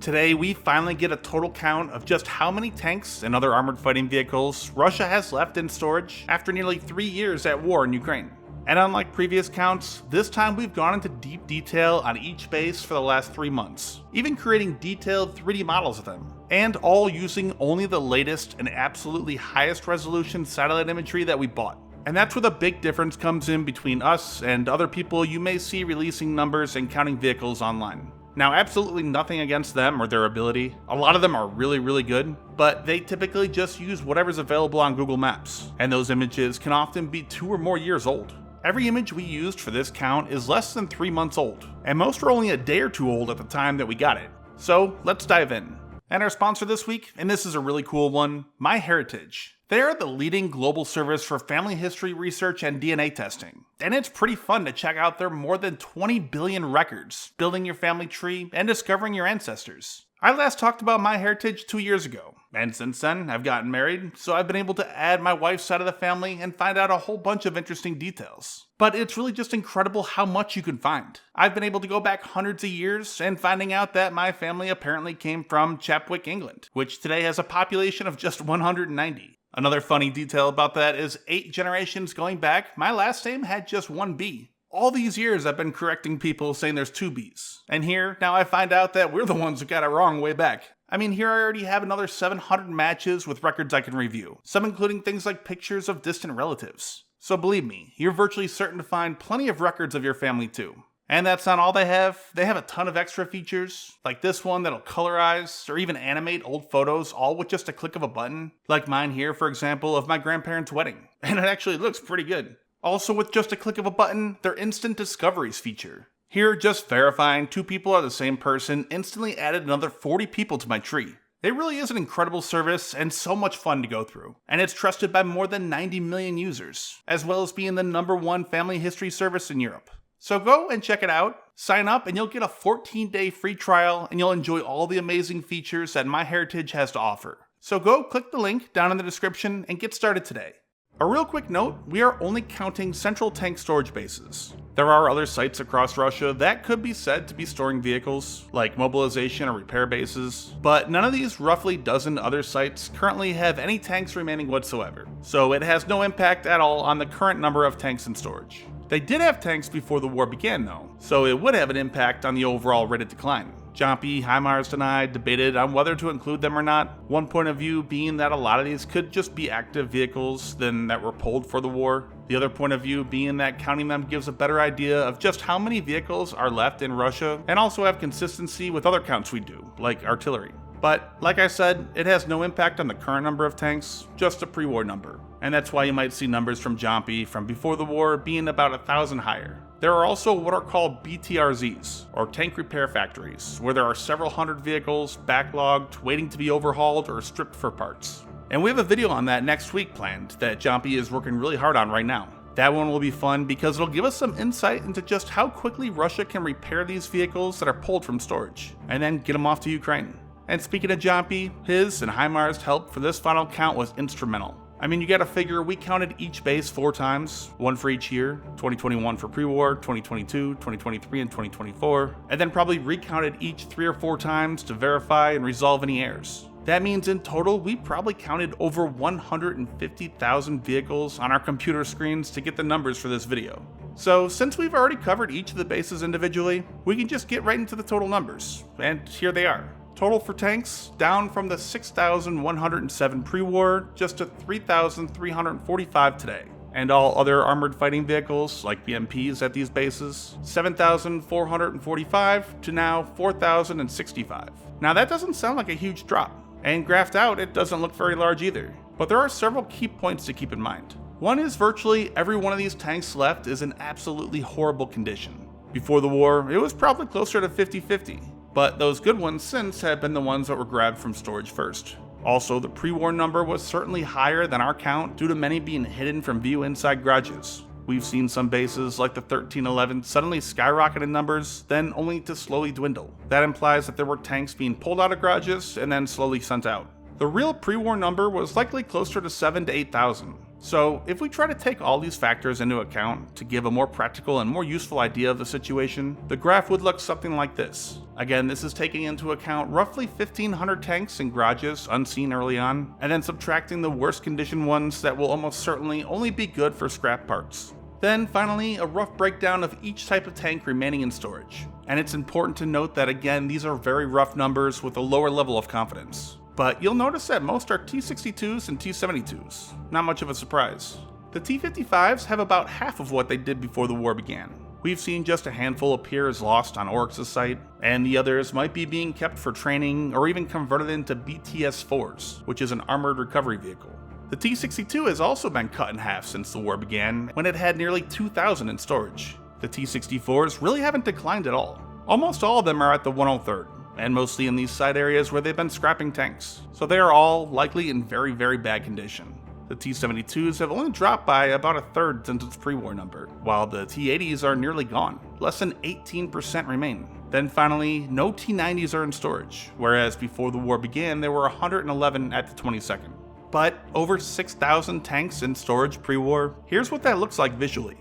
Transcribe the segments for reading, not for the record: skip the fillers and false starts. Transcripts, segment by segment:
Today, we finally get a total count of just how many tanks and other armored fighting vehicles Russia has left in storage after nearly 3 years at war in Ukraine. And unlike previous counts, this time we've gone into deep detail on each base for the last 3 months, even creating detailed 3D models of them, and all using only the latest and absolutely highest resolution satellite imagery that we bought. And that's where the big difference comes in between us and other people you may see releasing numbers and counting vehicles online. Now, absolutely nothing against them or their ability. A lot of them are really good, but they typically just use whatever's available on Google Maps, and those images can often be 2 or more years old. Every image we used for this count is less than 3 months old, and most are only a day or two old at the time that we got it. So let's dive in. And our sponsor this week, and this is a really cool one, MyHeritage. They are the leading global service for family history research and DNA testing, and it's pretty fun to check out their more than 20 billion records, building your family tree and discovering your ancestors. I last talked about MyHeritage 2 years ago, and since then I've gotten married, so I've been able to add my wife's side of the family and find out a whole bunch of interesting details. But it's really just incredible how much you can find. I've been able to go back hundreds of years and finding out that my family apparently came from Chapwick, England, which today has a population of just 190. Another funny detail about that is 8 generations going back, my last name had just 1 B. All these years I've been correcting people saying there's 2 B's. And here, now I find out that we're the ones who got it wrong way back. I mean, here I already have another 700 matches with records I can review, some including things like pictures of distant relatives. So believe me, you're virtually certain to find plenty of records of your family too. And that's not all they have a ton of extra features, like this one that'll colorize or even animate old photos all with just a click of a button, like mine here for example of my grandparents' wedding, and it actually looks pretty good. Also with just a click of a button, their instant discoveries feature. Here, just verifying 2 people are the same person instantly added another 40 people to my tree. It really is an incredible service and so much fun to go through, and it's trusted by more than 90 million users, as well as being the #1 family history service in Europe. So go and check it out, sign up, and you'll get a 14-day free trial, and you'll enjoy all the amazing features that MyHeritage has to offer. So go click the link down in the description and get started today. A real quick note, we are only counting central tank storage bases. There are other sites across Russia that could be said to be storing vehicles, like mobilization or repair bases, but none of these roughly dozen other sites currently have any tanks remaining whatsoever, so it has no impact at all on the current number of tanks in storage. They did have tanks before the war began though, so it would have an impact on the overall rate of decline. Jompy, HIMARS and I debated on whether to include them or not, one point of view being that a lot of these could just be active vehicles that were pulled for the war. The other point of view being that counting them gives a better idea of just how many vehicles are left in Russia and also have consistency with other counts we do, like artillery. But, like I said, it has no impact on the current number of tanks, just a pre-war number. And that's why you might see numbers from Jompy from before the war being about 1,000 higher. There are also what are called BTRZs, or tank repair factories, where there are several hundred vehicles backlogged, waiting to be overhauled or stripped for parts. And we have a video on that next week planned that Jompy is working really hard on right now. That one will be fun because it'll give us some insight into just how quickly Russia can repair these vehicles that are pulled from storage, and then get them off to Ukraine. And speaking of Jompy, his and HIMARS' help for this final count was instrumental. I mean, you gotta figure we counted each base 4 times, one for each year, 2021 for pre-war, 2022, 2023, and 2024, and then probably recounted each 3 or 4 times to verify and resolve any errors. That means in total, we probably counted over 150,000 vehicles on our computer screens to get the numbers for this video. So since we've already covered each of the bases individually, we can just get right into the total numbers, and here they are. Total for tanks, down from the 6,107 pre-war, just to 3,345 today. And all other armored fighting vehicles, like BMPs at these bases, 7,445 to now 4,065. Now that doesn't sound like a huge drop, and graphed out it doesn't look very large either. But there are several key points to keep in mind. One is virtually every one of these tanks left is in absolutely horrible condition. Before the war, it was probably closer to 50-50. But those good ones since have been the ones that were grabbed from storage first. Also, the pre-war number was certainly higher than our count due to many being hidden from view inside garages. We've seen some bases like the 1311 suddenly skyrocket in numbers, then only to slowly dwindle. That implies that there were tanks being pulled out of garages and then slowly sent out. The real pre-war number was likely closer to 7,000 to 8,000. So if we try to take all these factors into account to give a more practical and more useful idea of the situation, the graph would look something like this. Again, this is taking into account roughly 1,500 tanks in garages unseen early on, and then subtracting the worst condition ones that will almost certainly only be good for scrap parts. Then finally, a rough breakdown of each type of tank remaining in storage. And it's important to note that again, these are very rough numbers with a lower level of confidence. But you'll notice that most are T-62s and T-72s. Not much of a surprise. The T-55s have about half of what they did before the war began. We've seen just a handful appear as lost on Oryx's site, and the others might be being kept for training or even converted into BTS-4s, which is an armored recovery vehicle. The T-62 has also been cut in half since the war began, when it had nearly 2,000 in storage. The T-64s really haven't declined at all. Almost all of them are at the 103rd. And mostly in these side areas where they've been scrapping tanks, so they are all likely in very, very bad condition. The T-72s have only dropped by about a third since its pre-war number, while the T-80s are nearly gone. Less than 18% remain. Then finally, no T-90s are in storage, whereas before the war began there were 111 at the 22nd. But over 6,000 tanks in storage pre-war, here's what that looks like visually.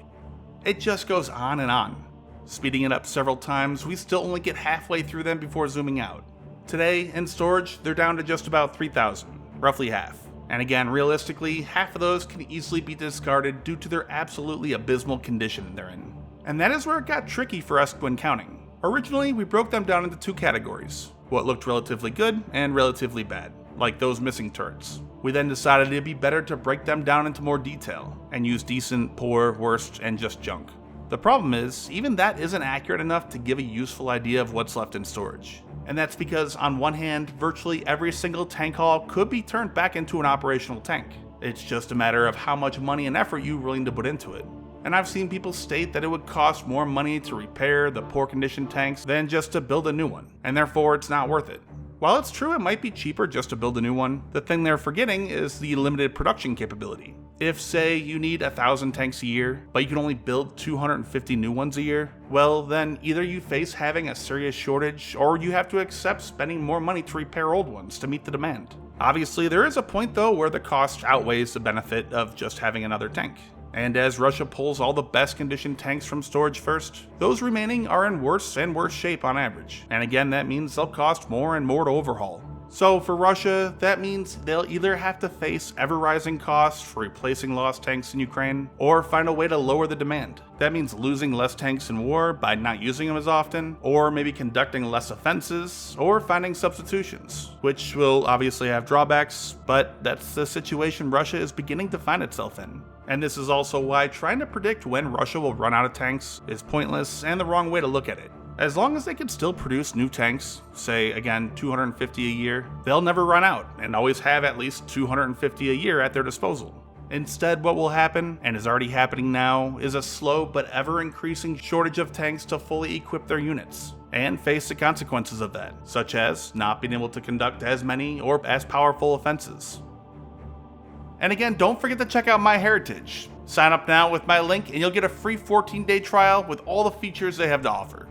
It just goes on and on. Speeding it up several times, we still only get halfway through them before zooming out. Today, in storage, they're down to just about 3,000, roughly half. And again, realistically, half of those can easily be discarded due to their absolutely abysmal condition they're in. And that is where it got tricky for us when counting. Originally, we broke them down into two categories, what looked relatively good and relatively bad, like those missing turrets. We then decided it'd be better to break them down into more detail, and use decent, poor, worst, and just junk. The problem is, even that isn't accurate enough to give a useful idea of what's left in storage. And that's because, on one hand, virtually every single tank hull could be turned back into an operational tank. It's just a matter of how much money and effort you're willing to put into it. And I've seen people state that it would cost more money to repair the poor condition tanks than just to build a new one, and therefore it's not worth it. While it's true it might be cheaper just to build a new one, the thing they're forgetting is the limited production capability. If, say, you need 1,000 tanks a year, but you can only build 250 new ones a year, well then either you face having a serious shortage, or you have to accept spending more money to repair old ones to meet the demand. Obviously there is a point though where the cost outweighs the benefit of just having another tank. And as Russia pulls all the best conditioned tanks from storage first, those remaining are in worse and worse shape on average. And again, that means they'll cost more and more to overhaul. So for Russia, that means they'll either have to face ever-rising costs for replacing lost tanks in Ukraine, or find a way to lower the demand. That means losing less tanks in war by not using them as often, or maybe conducting less offenses, or finding substitutions, which will obviously have drawbacks, but that's the situation Russia is beginning to find itself in. And this is also why trying to predict when Russia will run out of tanks is pointless and the wrong way to look at it. As long as they can still produce new tanks, say again 250 a year, they'll never run out and always have at least 250 a year at their disposal. Instead, what will happen, and is already happening now, is a slow but ever increasing shortage of tanks to fully equip their units, and face the consequences of that, such as not being able to conduct as many or as powerful offenses. And again, don't forget to check out MyHeritage. Sign up now with my link and you'll get a free 14-day trial with all the features they have to offer.